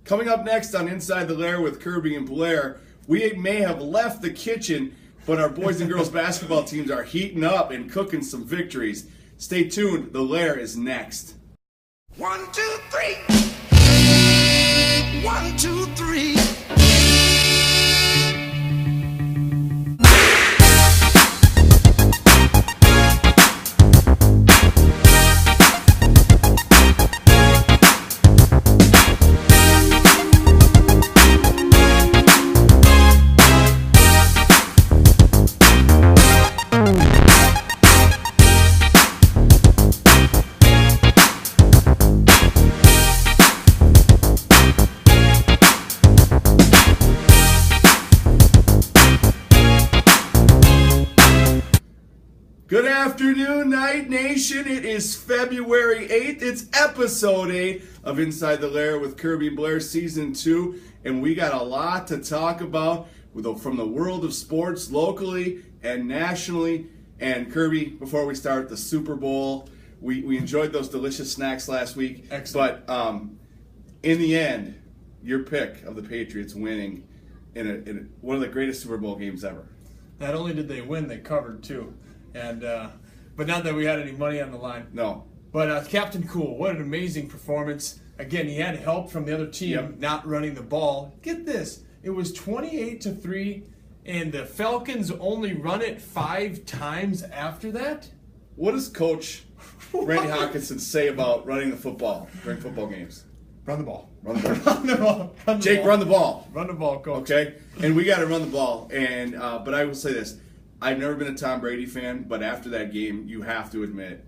Coming up next on Inside the Lair with Kirby and Blair, we may have left the kitchen, but our boys and girls basketball teams are heating up and cooking some victories. Stay tuned. The Lair is next. 1, 2, 3. 1, 2, 3. Good afternoon, Night Nation. It is February 8th. It's episode 8 of Inside the Lair with Kirby and Blair Season 2. And we got a lot to talk about from the world of sports, locally and nationally. And Kirby, before we start, the Super Bowl, we enjoyed those delicious snacks last week. Excellent. But in the end, your pick of the Patriots winning in one of the greatest Super Bowl games ever. Not only did they win, they covered too. And but not that we had any money on the line. No. But Captain Cool, what an amazing performance. Again, he had help from the other team not running the ball. Get this, it was 28-3, and the Falcons only run it 5 times after that? What does Coach Randy Hawkinson say about running the football during football games? Run the ball. Run the ball. Run the ball. Run the Jake, ball. run the ball. Run the ball, Coach. Okay? And we got to run the ball. And but I will say this. I've never been a Tom Brady fan, but after that game, you have to admit,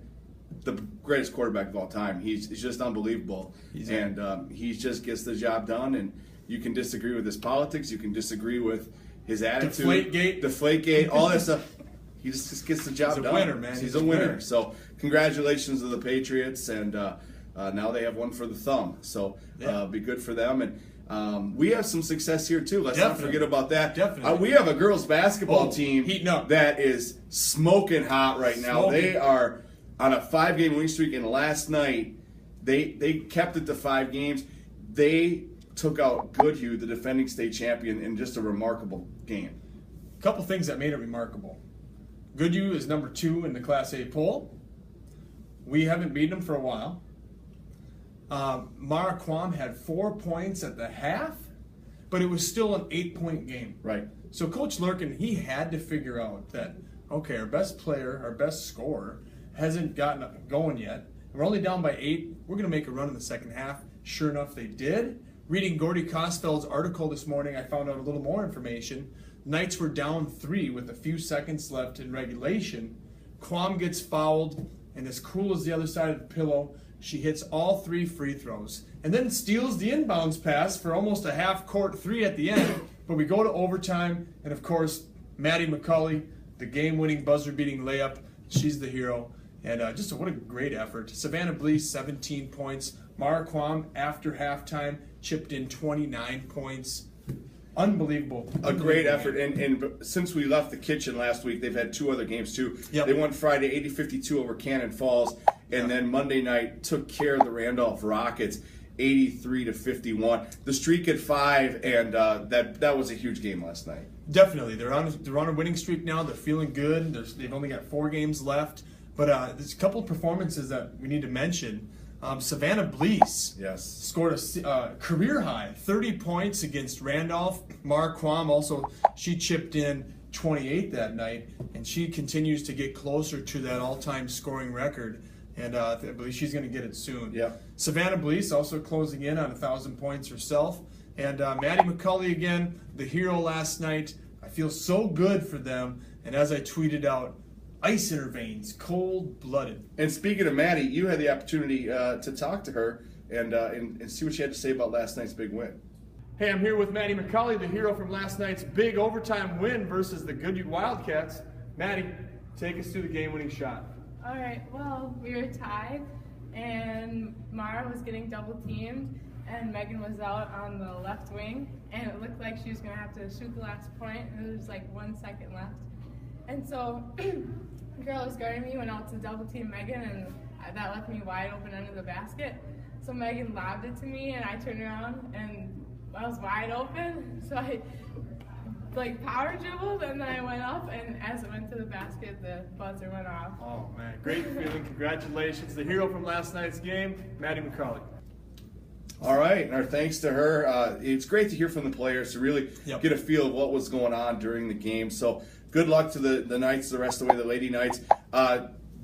the greatest quarterback of all time. He's just unbelievable. He just gets the job done. And you can disagree with his politics. You can disagree with his attitude. Deflategate, all that stuff. He just gets the job done. He's a winner, man. He's a winner. So congratulations to the Patriots. And now they have one for the thumb. So be good for them. And we have some success here too. Let's not forget about that. Definitely. We have a girls basketball team heating up that is smoking hot right now. They are on a 5-game winning streak, and last night they kept it to 5 games. They took out Goodhue, the defending state champion, in just a remarkable game. A couple things that made it remarkable. Goodhue is number 2 in the Class A poll. We haven't beaten them for a while. Mara Quam had 4 points at the half, but it was still an 8-point game. Right. So Coach Lurkin, he had to figure out that, okay, our best player, our best scorer, hasn't gotten up going yet. We're only down by 8. We're going to make a run in the second half. Sure enough, they did. Reading Gordy Kosfeld's article this morning, I found out a little more information. Knights were down 3 with a few seconds left in regulation. Quam gets fouled, and as cool as the other side of the pillow, she hits all 3 free throws and then steals the inbounds pass for almost a half-court 3 at the end. But we go to overtime, and of course, Maddie McCulley, the game-winning buzzer-beating layup, she's the hero. And what a great effort. Savannah Blease, 17 points. Mara Quam, after halftime, chipped in 29 points. Unbelievable. A great effort. And since we left the kitchen last week, they've had 2 other games too. Yep. They won Friday 80-52 over Cannon Falls. And then Monday night took care of the Randolph Rockets 83-51. The streak at 5, and that was a huge game last night. Definitely. They're on a winning streak now. They're feeling good. They've only got 4 games left. But there's a couple of performances that we need to mention. Savannah Blease scored a career high, 30 points against Randolph. Mara Quam also, she chipped in 28 that night, and she continues to get closer to that all-time scoring record. And I believe she's going to get it soon. Yep. Savannah Blease also closing in on 1,000 points herself. And Maddie McCulley again, the hero last night. I feel so good for them. And as I tweeted out, ice in her veins, cold-blooded. And speaking of Maddie, you had the opportunity to talk to her and see what she had to say about last night's big win. Hey, I'm here with Maddie McCulley, the hero from last night's big overtime win versus the Goodhue Wildcats. Maddie, take us through the game-winning shot. All right, well, we were tied, and Mara was getting double-teamed, and Megan was out on the left wing, and it looked like she was going to have to shoot the last point, and there was like 1 second left. And so the girl who was guarding me went out to double-team Megan, and that left me wide open under the basket. So Megan lobbed it to me, and I turned around, and I was wide open. So I power dribbled, and then I went up, and as it went to the basket, the buzzer went off. Oh man, great feeling! Congratulations, the hero from last night's game, Maddie McCauley. All right, and our thanks to her. It's great to hear from the players to really get a feel of what was going on during the game. So good luck to the Knights the rest of the way, the Lady Knights.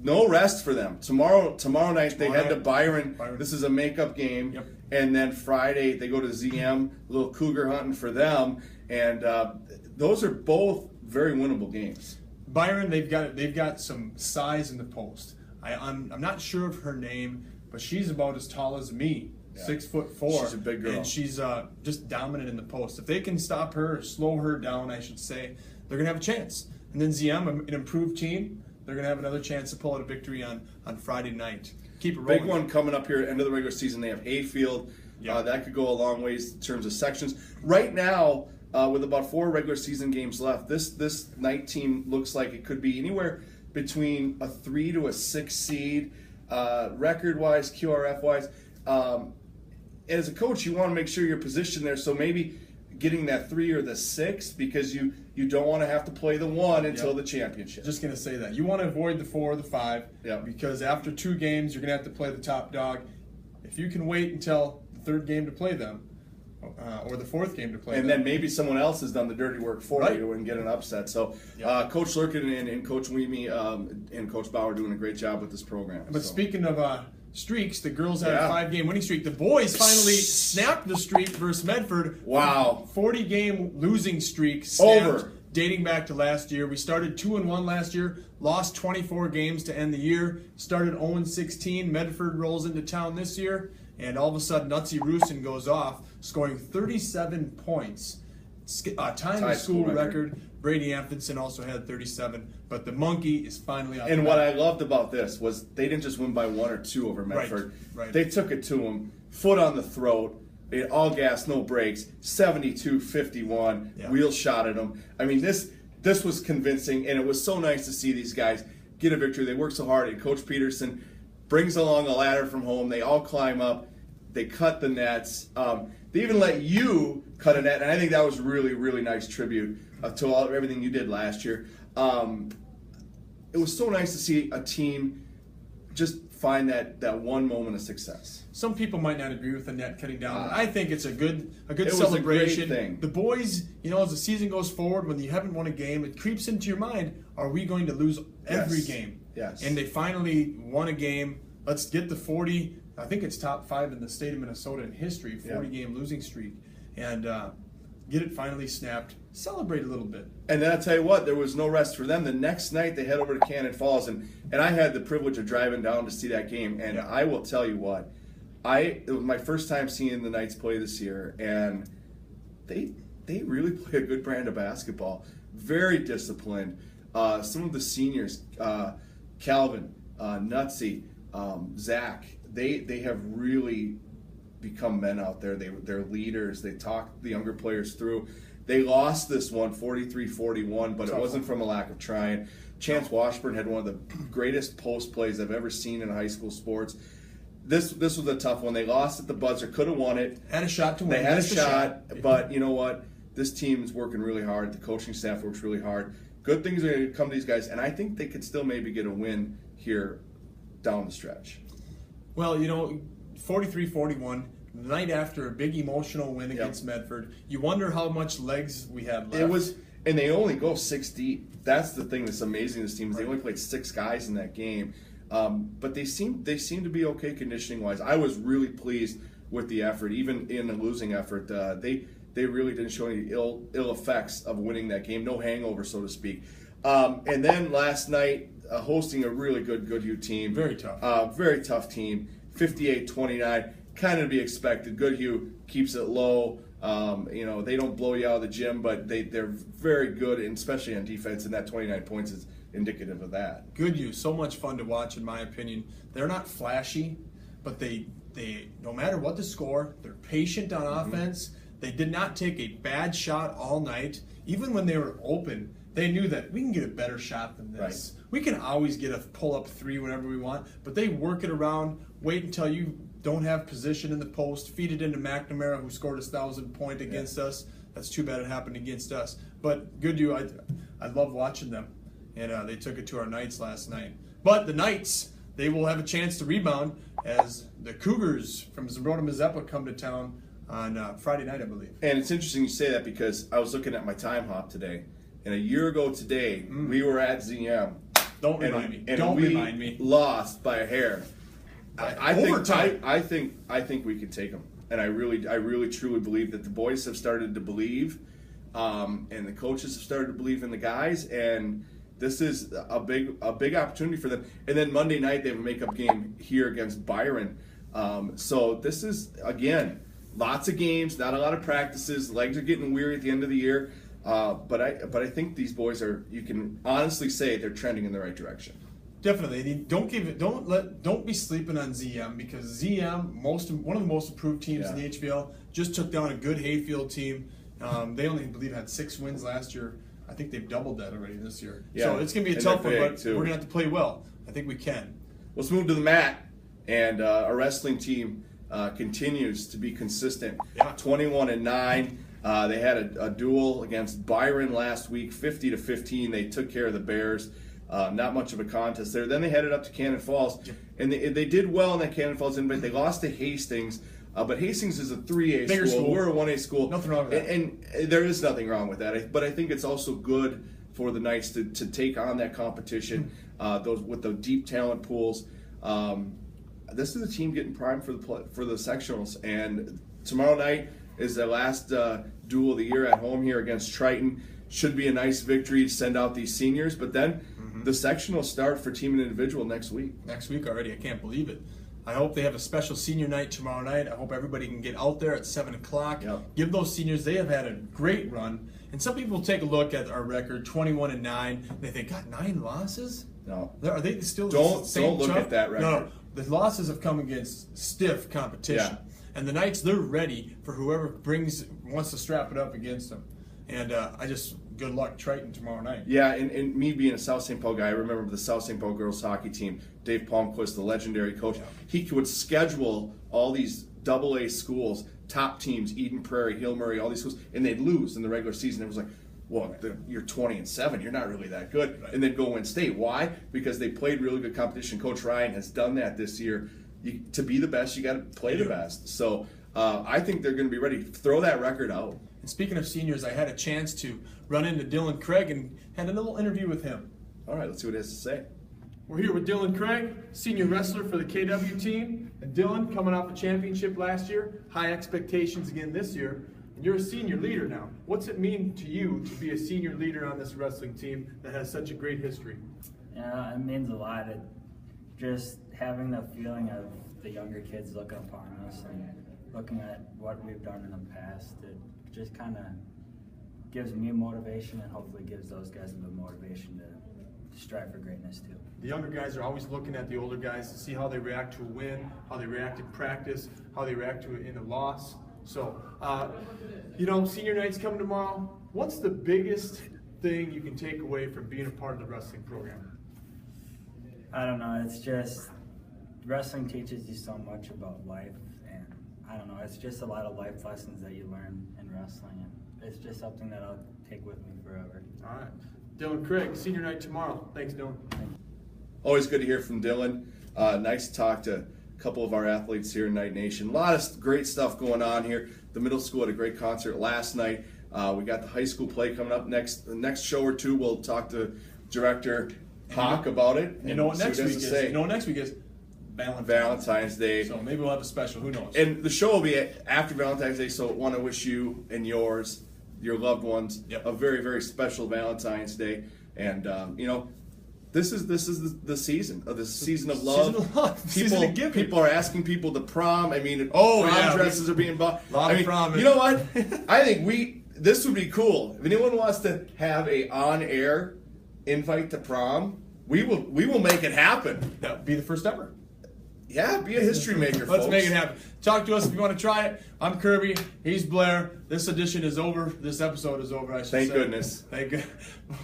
No rest for them. Tomorrow night they head to Byron. This is a makeup game. Yep. And then Friday they go to ZM, a little cougar hunting for them. And those are both very winnable games. Byron, they've got some size in the post. I'm not sure of her name, but she's about as tall as me. Yeah. 6'4". She's a big girl. And she's just dominant in the post. If they can stop her, or slow her down, I should say, they're going to have a chance. And then ZM, an improved team, they're going to have another chance to pull out a victory on Friday night. Keep it rolling. Big one coming up here at the end of the regular season. They have Hayfield. That could go a long ways in terms of sections. Right now, with about 4 regular season games left, this night team looks like it could be anywhere between a 3 to a 6 seed, record-wise, QRF-wise. As a coach, you want to make sure you're positioned there, so maybe getting that 3 or the 6, because you don't want to have to play the 1 until the championship. Just going to say that. You want to avoid the 4 or the 5, Yep. because after 2 games, you're going to have to play the top dog. If you can wait until the 3rd game to play them, or the 4th game to play and them. then maybe someone else has done the dirty work for you and get an upset. So Coach Lurkin and Coach Weemy and Coach Bauer doing a great job with this program. But speaking of streaks, the girls had a 5-game winning streak. The boys finally snapped the streak versus Medford. Wow. 40-game losing streak snapped, Over. dating back to last year. We started 2-1 last year, lost 24 games to end the year, started 0-16. Medford rolls into town this year, and all of a sudden Nutsy Roosin goes off, scoring 37 points, tying the school record. Brady Anfinson also had 37, but the monkey is finally out. And what I loved about this was they didn't just win by 1 or 2 over Medford. Right. They took it to them, foot on the throat, all gas, no brakes, 72-51, wheel shot at them. I mean, this was convincing, and it was so nice to see these guys get a victory. They worked so hard, and Coach Peterson brings along a ladder from home. They all climb up. They cut the nets. They even let you cut a net, and I think that was really, really nice tribute to everything you did last year. It was so nice to see a team just find that one moment of success. Some people might not agree with the net cutting down. I think it's a good it celebration. Was a great thing. The boys, as the season goes forward, when you haven't won a game, it creeps into your mind: are we going to lose every game? Yes. And they finally won a game. Let's get the 40. I think it's top 5 in the state of Minnesota in history, 40-game losing streak, and get it finally snapped. Celebrate a little bit. And then I'll tell you what, there was no rest for them. The next night they head over to Cannon Falls, and I had the privilege of driving down to see that game. And I will tell you what, it was my first time seeing the Knights play this year, and they really play a good brand of basketball. Very disciplined. Some of the seniors, Calvin, Nutsy, Zach, they have really become men out there. They're leaders. They talk the younger players through. They lost this one 43-41, but it wasn't from a lack of trying. Chance Washburn had one of the greatest post plays I've ever seen in high school sports. This was a tough one. They lost at the buzzer, could have won it. Had a shot to win. They had a shot, but you know what? This team is working really hard. The coaching staff works really hard. Good things are going to come to these guys, and I think they could still maybe get a win here down the stretch. Well, 43-41, the night after a big emotional win against Medford. You wonder how much legs we had left. And they only go 6 deep. That's the thing that's amazing. This team is they only played 6 guys in that game, but they seem to be okay conditioning wise. I was really pleased with the effort, even in the losing effort. They really didn't show any ill effects of winning that game. No hangover, so to speak. And then last night, hosting a really good Goodhue team. Very tough. Very tough team. 58-29, kind of to be expected. Goodhue keeps it low. They don't blow you out of the gym, but they're very good, and especially on defense, and that 29 points is indicative of that. Goodhue, so much fun to watch, in my opinion. They're not flashy, but they no matter what the score, they're patient on offense. They did not take a bad shot all night. Even when they were open, they knew that we can get a better shot than this. Right. We can always get a pull-up 3 whenever we want, but they work it around, wait until you don't have position in the post. Feed it into McNamara, who scored his 1,000-point against us. That's too bad it happened against us. But good you, I love watching them. And they took it to our Knights last night. But the Knights, they will have a chance to rebound as the Cougars from Zerona Mazeppa come to town on Friday night, I believe. And it's interesting you say that because I was looking at my time hop today. And a year ago today, we were at ZM. Don't remind me. And Don't we remind me. lost by a hair. Overtime. I think we could take them. And I really truly believe that the boys have started to believe, and the coaches have started to believe in the guys, and this is a big opportunity for them. And then Monday night they have a makeup game here against Byron. So this is, again, lots of games, not a lot of practices. Legs are getting weary at the end of the year, but I think these boys are. You can honestly say they're trending in the right direction. Definitely. Don't be sleeping on ZM, because ZM, one of the most improved teams in the HVL, just took down a good Hayfield team. They only, I believe, had 6 wins last year. I think they've doubled that already this year. Yeah. So it's going to be a tough one, but we're going to have to play well. I think we can. Let's move to the mat, and our wrestling team continues to be consistent. Yeah. 21-9. They had a duel against Byron last week, 50-15. They took care of the Bears. Not much of a contest there. Then they headed up to Cannon Falls, and they did well in that Cannon Falls invite. They lost to Hastings, but Hastings is a 3A Bigger school. We're a 1A school. Nothing wrong with that. And there is nothing wrong with that. But I think it's also good for the Knights to take on that competition, those with the deep talent pools. This is a team getting primed for the sectionals, and tomorrow night is the last duel of the year at home here against Triton. Should be a nice victory to send out these seniors, but then the sectional start for team and individual next week. Next week already. I can't believe it. I hope they have a special senior night tomorrow night. I hope everybody can get out there at 7 o'clock. Yep. Give those seniors, they have had a great run. And some people take a look at our record, 21-9, and they think, God, 9 losses? No. Are they still Don't the same look at that record. No. The losses have come against stiff competition. Yeah. And the Knights, they're ready for whoever wants to strap it up against them. And good luck Triton tomorrow night. Yeah, and me being a South St. Paul guy, I remember the South St. Paul girls hockey team, Dave Palmquist, the legendary coach, he would schedule all these AA schools, top teams, Eden Prairie, Hill Murray, all these schools, and they'd lose in the regular season. It was like, well, you're 20-7, you're not really that good. Right. And they'd go win state. Why? Because they played really good competition. Coach Ryan has done that this year. To be the best, you got to play the best. So I think they're going to be ready. Throw that record out. And speaking of seniors, I had a chance to run into Dylan Craig and had a little interview with him. All right, let's see what he has to say. We're here with Dylan Craig, senior wrestler for the KW team. And Dylan, coming off a championship last year, high expectations again this year. And you're a senior leader now. What's it mean to you to be a senior leader on this wrestling team that has such a great history? Yeah, it means a lot. Just having the feeling of the younger kids looking upon us and looking at what we've done in the past, it just kind of gives me motivation and hopefully gives those guys a bit of motivation to strive for greatness too. The younger guys are always looking at the older guys to see how they react to a win, how they react in practice, how they react to it in a loss. So, senior night's coming tomorrow. What's the biggest thing you can take away from being a part of the wrestling program? I don't know, it's just wrestling teaches you so much about life, and I don't know, it's just a lot of life lessons that you learn in wrestling, and it's just something that I'll take with me forever. All right. Dylan Craig, senior night tomorrow. Thanks, Dylan. Always good to hear from Dylan. Nice to talk to a couple of our athletes here in Knight Nation. A lot of great stuff going on here. The middle school had a great concert last night. We got the high school play coming up next. The next show or two, we'll talk to Director Hawk about it. You know what next week is? You know what next week is? Valentine's Day. So maybe we'll have a special. Who knows? And the show will be after Valentine's Day. So I want to wish you and your loved ones a very, very special Valentine's Day. And this is the season of season of love. Season of love. Season of giving. People are asking people to prom. I mean, prom dresses are being bought. Prom. You know what? I think this would be cool. If anyone wants to have a on-air invite to prom, we will make it happen. That would be the first ever. Yeah, be a history maker, Let's folks. make it happen. Talk to us if you want to try it. I'm Kirby. He's Blair. This edition is over. This episode is over, I should say. Thank goodness. Thank goodness.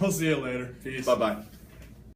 We'll see you later. Peace. Bye-bye.